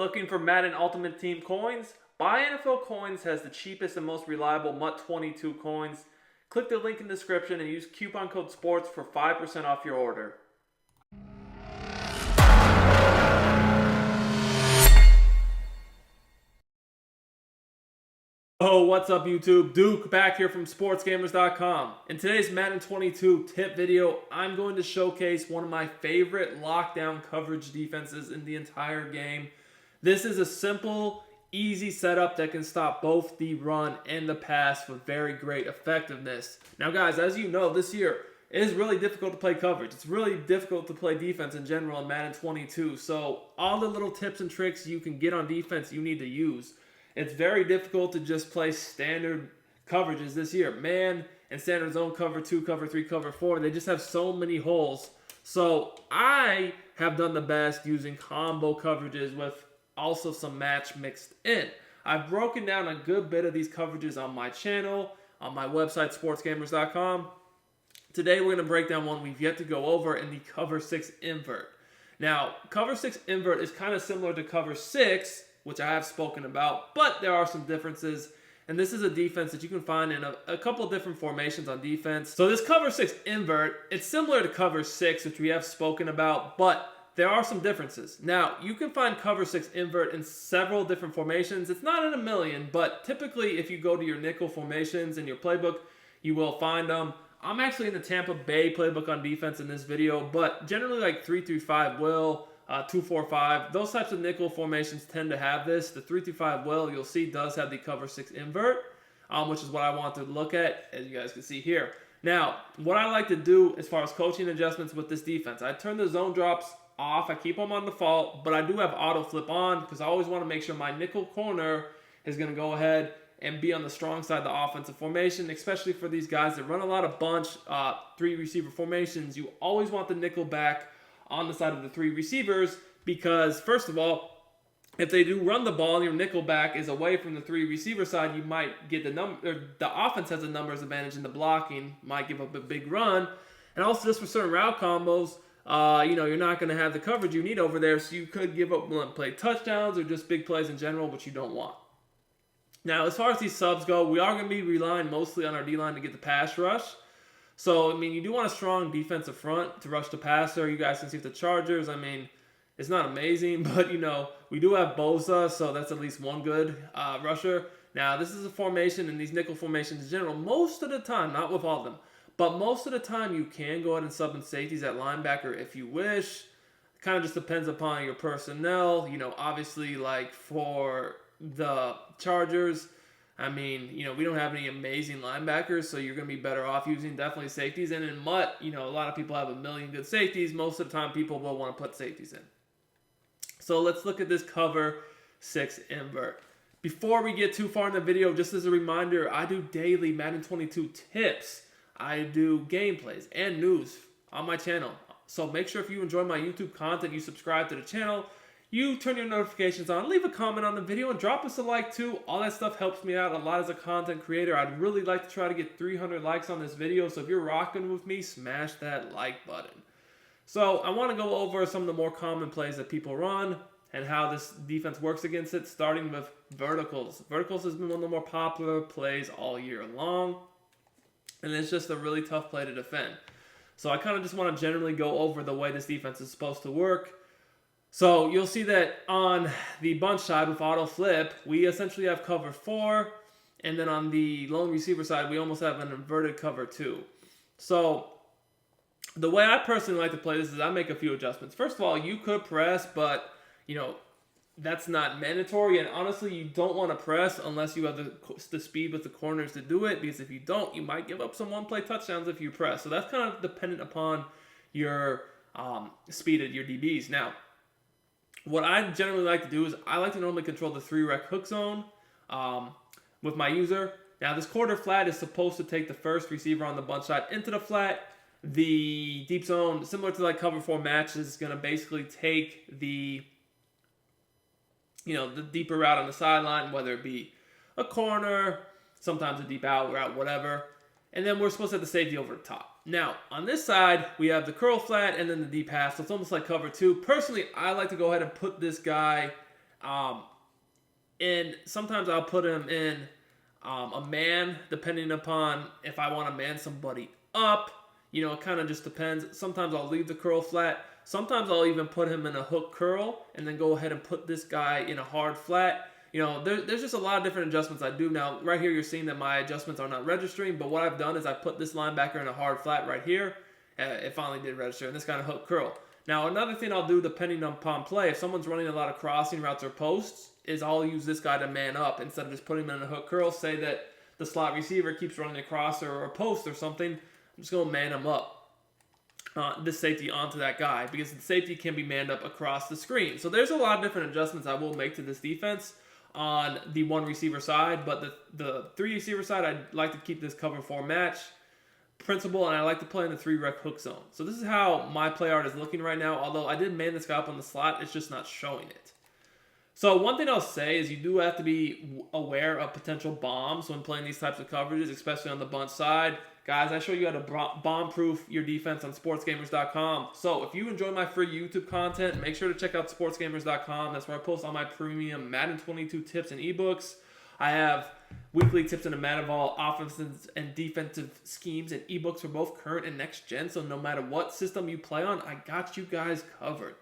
Looking for Madden Ultimate Team coins? Buy NFL Coins has the cheapest and most reliable MUT22 coins. Click the link in the description and use coupon code SPORTS for 5% off your order. Oh, what's up YouTube? Duke back here from sportsgamers.com. In today's Madden 22 tip video, I'm going to showcase one of my favorite lockdown coverage defenses in the entire game. This is a simple, easy setup that can stop both the run and the pass with very great effectiveness. Now guys, as you know, this year it is really difficult to play coverage. It's really difficult to play defense in general in Madden 22. So all the little tips and tricks you can get on defense you need to use. It's very difficult to just play standard coverages this year. Man and standard zone cover 2, cover 3, cover 4, they just have so many holes. So I have done the best using combo coverages with also some match mixed in. I've broken down a good bit of these coverages on my channel, on my website, sportsgamers.com. Today we're going to break down one we've yet to go over in the cover 6 invert. Now, cover 6 invert is kind of similar to cover 6, which I have spoken about, but there are some differences. And this is a defense that you can find in a couple different formations on defense. So this cover 6 invert, it's similar to cover 6, which we have spoken about, but there are some differences. Now, you can find cover 6 invert in several different formations. It's not in a million, but typically if you go to your nickel formations in your playbook, you will find them. I'm actually in the Tampa Bay playbook on defense in this video, but generally like 3-3-5 will, 2-4-5, those types of nickel formations tend to have this. The 3-5 will, you'll see, does have the cover 6 invert, which is what I want to look at, as you guys can see here. Now, what I like to do as far as coaching adjustments with this defense, I turn the zone drops off. I keep them on default, but I do have auto flip on because I always want to make sure my nickel corner is going to go ahead and be on the strong side of the offensive formation, especially for these guys that run a lot of bunch, 3 receiver formations. You always want the nickel back on the side of the 3 receivers because, first of all, if they do run the ball and your nickel back is away from the 3 receiver side, you might get the offense has a numbers advantage in the blocking, might give up a big run. And also just for certain route combos, you're not going to have the coverage you need over there, so you could give up one play touchdowns or just big plays in general, which you don't want. Now, as far as these subs go, we are going to be relying mostly on our D-line to get the pass rush. So, I mean, you do want a strong defensive front to rush the passer. You guys can see with the Chargers, I mean, it's not amazing, but, we do have Bosa, so that's at least one good rusher. Now, this is a formation, and these nickel formations in general, most of the time, not with all of them, but most of the time you can go ahead and sub in safeties at linebacker if you wish. It kind of just depends upon your personnel. Obviously, like for the Chargers, I mean, we don't have any amazing linebackers, so you're going to be better off using definitely safeties. And in MUT, a lot of people have a million good safeties. Most of the time, people will want to put safeties in. So let's look at this cover 6 invert. Before we get too far in the video, just as a reminder, I do daily Madden 22 tips. I do gameplays and news on my channel. So make sure if you enjoy my YouTube content, you subscribe to the channel. You turn your notifications on, leave a comment on the video, and drop us a like too. All that stuff helps me out a lot as a content creator. I'd really like to try to get 300 likes on this video, so if you're rocking with me, smash that like button. So I want to go over some of the more common plays that people run and how this defense works against it, starting with verticals. Verticals has been one of the more popular plays all year long, and it's just a really tough play to defend. So I kind of just want to generally go over the way this defense is supposed to work. So you'll see that on the bunch side with auto flip, we essentially have cover 4. And then on the lone receiver side, we almost have an inverted cover 2. So the way I personally like to play this is I make a few adjustments. First of all, you could press, but, that's not mandatory. And honestly, you don't want to press unless you have the speed with the corners to do it. Because if you don't, you might give up some one-play touchdowns if you press. So that's kind of dependent upon your speed of your DBs. Now, what I generally like to do is I like to normally control the 3-rec hook zone with my user. Now, this quarter flat is supposed to take the first receiver on the bunch side into the flat. The deep zone, similar to like cover 4 matches, is going to basically take the deeper route on the sideline, whether it be a corner, sometimes a deep out route, whatever. And then we're supposed to have the safety over the top. Now, on this side, we have the curl flat and then the deep half. So it's almost like cover 2. Personally, I like to go ahead and put this guy And sometimes I'll put him in a man, depending upon if I want to man somebody up. You know, it kind of just depends. Sometimes I'll leave the curl flat. Sometimes I'll even put him in a hook curl and then go ahead and put this guy in a hard flat. You know, there's just a lot of different adjustments I do. Now, right here, you're seeing that my adjustments are not registering, but what I've done is I put this linebacker in a hard flat right here. It finally did register, and this kind of hook curl. Now, another thing I'll do, depending upon play, if someone's running a lot of crossing routes or posts, is I'll use this guy to man up instead of just putting him in a hook curl. Say that the slot receiver keeps running across or a post or something, I'm just going to man him up. This safety onto that guy, because the safety can be manned up across the screen. So there's a lot of different adjustments I will make to this defense on the one receiver side, but the three receiver side, I'd like to keep this cover 4 match principle, and I like to play in the 3 rec hook zone. So this is how my play art is looking right now, although I did man this guy up on the slot, it's just not showing it. So one thing I'll say is you do have to be aware of potential bombs when playing these types of coverages, especially on the bunch side. Guys, I show you how to bomb-proof your defense on sportsgamers.com. So if you enjoy my free YouTube content, make sure to check out sportsgamers.com. That's where I post all my premium Madden 22 tips and ebooks. I have weekly tips in the Madden Ball, offensive and defensive schemes, and ebooks for both current and next gen. So no matter what system you play on, I got you guys covered.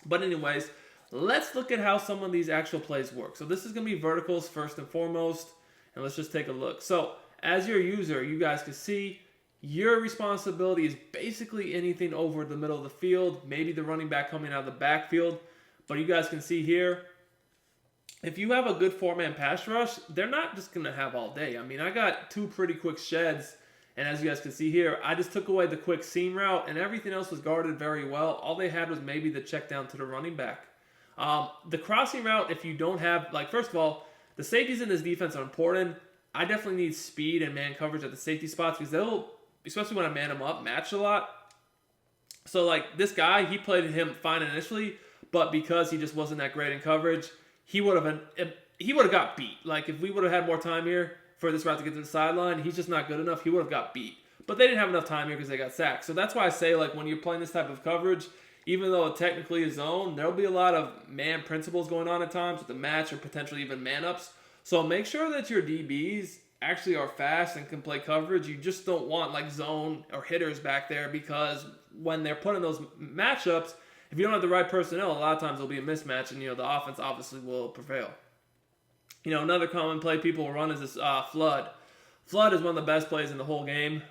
But anyways, let's look at how some of these actual plays work. So this is going to be verticals first and foremost, and let's just take a look. So as your user, you guys can see your responsibility is basically anything over the middle of the field, maybe the running back coming out of the backfield. But you guys can see here, if you have a good 4-man pass rush, they're not just going to have all day. I mean, I got 2 pretty quick sheds, and as you guys can see here, I just took away the quick seam route, and everything else was guarded very well. All they had was maybe the check down to the running back. The crossing route, if you don't have, like, first of all, the safeties in this defense are important. I definitely need speed and man coverage at the safety spots because they'll, especially when I man them up, match a lot. So, like, this guy, he played him fine initially, but because he just wasn't that great in coverage, he would have got beat. Like, if we would have had more time here for this route to get to the sideline, he's just not good enough. He would have got beat. But they didn't have enough time here because they got sacked. So that's why I say, like, when you're playing this type of coverage, even though it technically is zone, there'll be a lot of man principles going on at times with the match or potentially even man-ups. So make sure that your DBs actually are fast and can play coverage. You just don't want like zone or hitters back there because when they're putting those matchups, if you don't have the right personnel, a lot of times there'll be a mismatch and, you know, the offense obviously will prevail. You know, another common play people will run is this flood. Flood is one of the best plays in the whole game.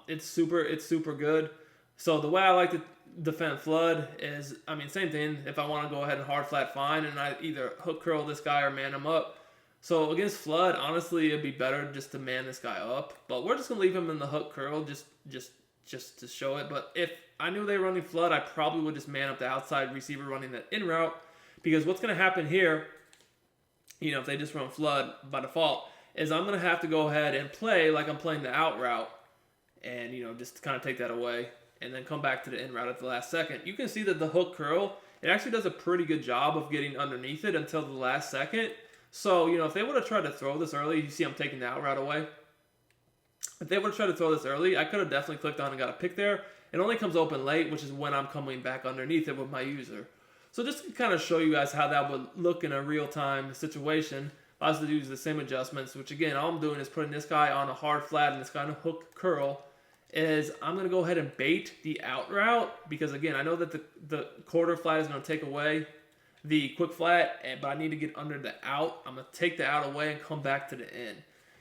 It's super good. So the way I like to defend flood is, I mean, same thing. If I want to go ahead and hard flat, fine, and I either hook curl this guy or man him up. So against flood, honestly, it'd be better just to man this guy up. But we're just gonna leave him in the hook curl just to show it. But if I knew they were running flood, I probably would just man up the outside receiver running that in route, because what's gonna happen here, you know, if they just run flood by default, is I'm gonna have to go ahead and play like I'm playing the out route, and, you know, just kind of take that away and then come back to the in route at the last second. You can see that the hook curl, it actually does a pretty good job of getting underneath it until the last second. So, you know, if they would have tried to throw this early, you see I'm taking the out route away. If they would have tried to throw this early, I could have definitely clicked on and got a pick there. It only comes open late, which is when I'm coming back underneath it with my user. So just to kind of show you guys how that would look in a real-time situation, I was to use the same adjustments, which again, all I'm doing is putting this guy on a hard flat and this guy on a hook curl, is I'm going to go ahead and bait the out route, because again, I know that the quarter flat is going to take away the quick flat, but I need to get under the out. I'm going to take the out away and come back to the in.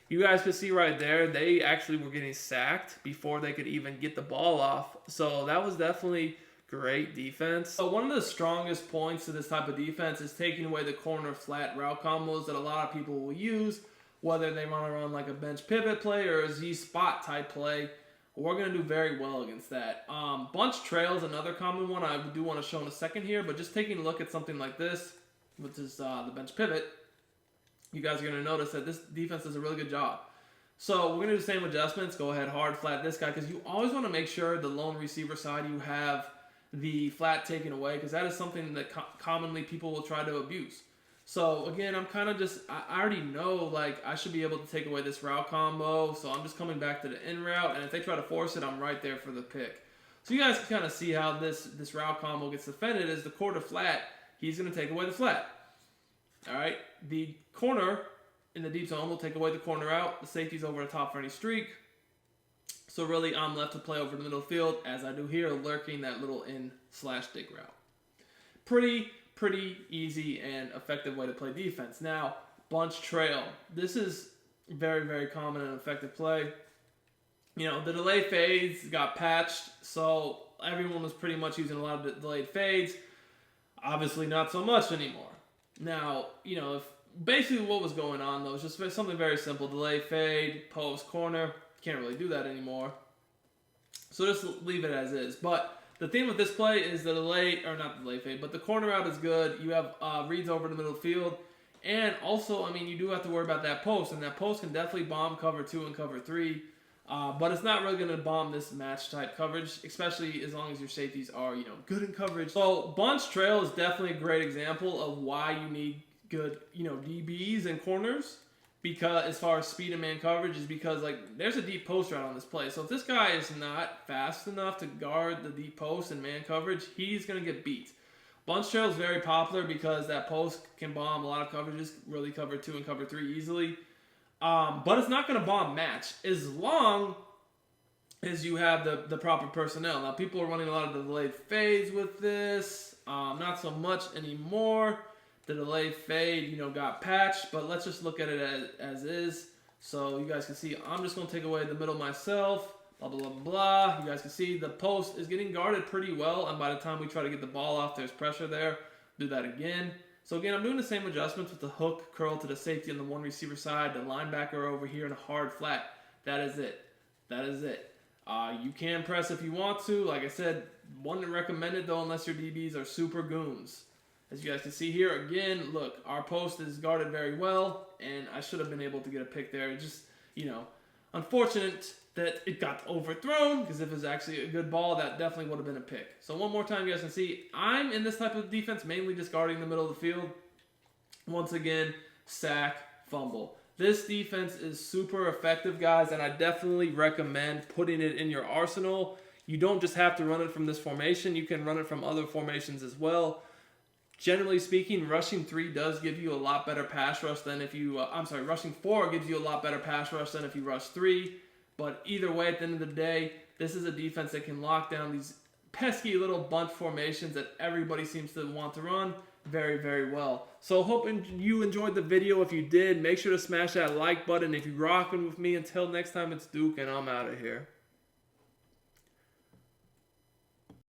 You guys can see right there, they actually were getting sacked before they could even get the ball off. So that was definitely great defense. So one of the strongest points to this type of defense is taking away the corner flat route combos that a lot of people will use, whether they run like a bench pivot play or a Z spot type play. We're going to do very well against that. Bunch trail is another common one I do want to show in a second here, but just taking a look at something like this, which is the bench pivot, you guys are going to notice that this defense does a really good job. So we're going to do the same adjustments. Go ahead, hard flat this guy, because you always want to make sure the lone receiver side you have the flat taken away, because that is something that commonly people will try to abuse. So again, I'm kind of just, I already know, like, I should be able to take away this route combo, so I'm just coming back to the in route, and if they try to force it, I'm right there for the pick. So you guys can kind of see how this route combo gets defended. Is the quarter flat, he's going to take away the flat. All right, the corner in the deep zone will take away the corner out. The safety's over the top for any streak. So really, I'm left to play over the middle of the field, as I do here, lurking that little in/dig route. Pretty easy and effective way to play defense. Now, bunch trail. This is very common and effective play. You know, the delay fades got patched, so everyone was pretty much using a lot of delayed fades. Obviously, not so much anymore. Now, you know, basically what was going on, though, was just something very simple. Delay, fade, post, corner. Can't really do that anymore. So just leave it as is. But the thing with this play is the delay, or not the delay fade, but the corner out is good. You have reads over the middle of the field. And also, I mean, you do have to worry about that post. And that post can definitely bomb cover 2 and cover 3. But it's not really going to bomb this match type coverage, especially as long as your safeties are, you know, good in coverage. So bunch trail is definitely a great example of why you need good, you know, DBs and corners. Because as far as speed and man coverage is because, like, there's a deep post route on this play. So if this guy is not fast enough to guard the deep post and man coverage, he's going to get beat. Bunch trail is very popular because that post can bomb a lot of coverages, really cover 2 and cover 3 easily. But it's not going to bomb match as long as you have the proper personnel. Now, people are running a lot of delayed fades with this. Not so much anymore. The delay fade, you know, got patched, but let's just look at it as is. So you guys can see, I'm just going to take away the middle myself, blah, blah, blah, blah. You guys can see the post is getting guarded pretty well, and by the time we try to get the ball off, there's pressure there. Do that again. So again, I'm doing the same adjustments with the hook curl to the safety on the one receiver side, the linebacker over here, and a hard flat. That is it. That is it. You can press if you want to. Like I said, wouldn't recommend it though unless your DBs are super goons. As you guys can see here, again, look, our post is guarded very well, and I should have been able to get a pick there. It just, you know, unfortunate that it got overthrown, because if it was actually a good ball, that definitely would have been a pick. So one more time, you guys can see, I'm in this type of defense, mainly just guarding the middle of the field. Once again, sack, fumble. This defense is super effective, guys, and I definitely recommend putting it in your arsenal. You don't just have to run it from this formation. You can run it from other formations as well. Generally speaking, rushing 3 does give you a lot better pass rush than if you, rushing 4 gives you a lot better pass rush than if you rush 3. But either way, at the end of the day, this is a defense that can lock down these pesky little bunch formations that everybody seems to want to run very well. So hope you enjoyed the video. If you did, make sure to smash that like button. If you're rocking with me, until next time, it's Duke, and I'm out of here.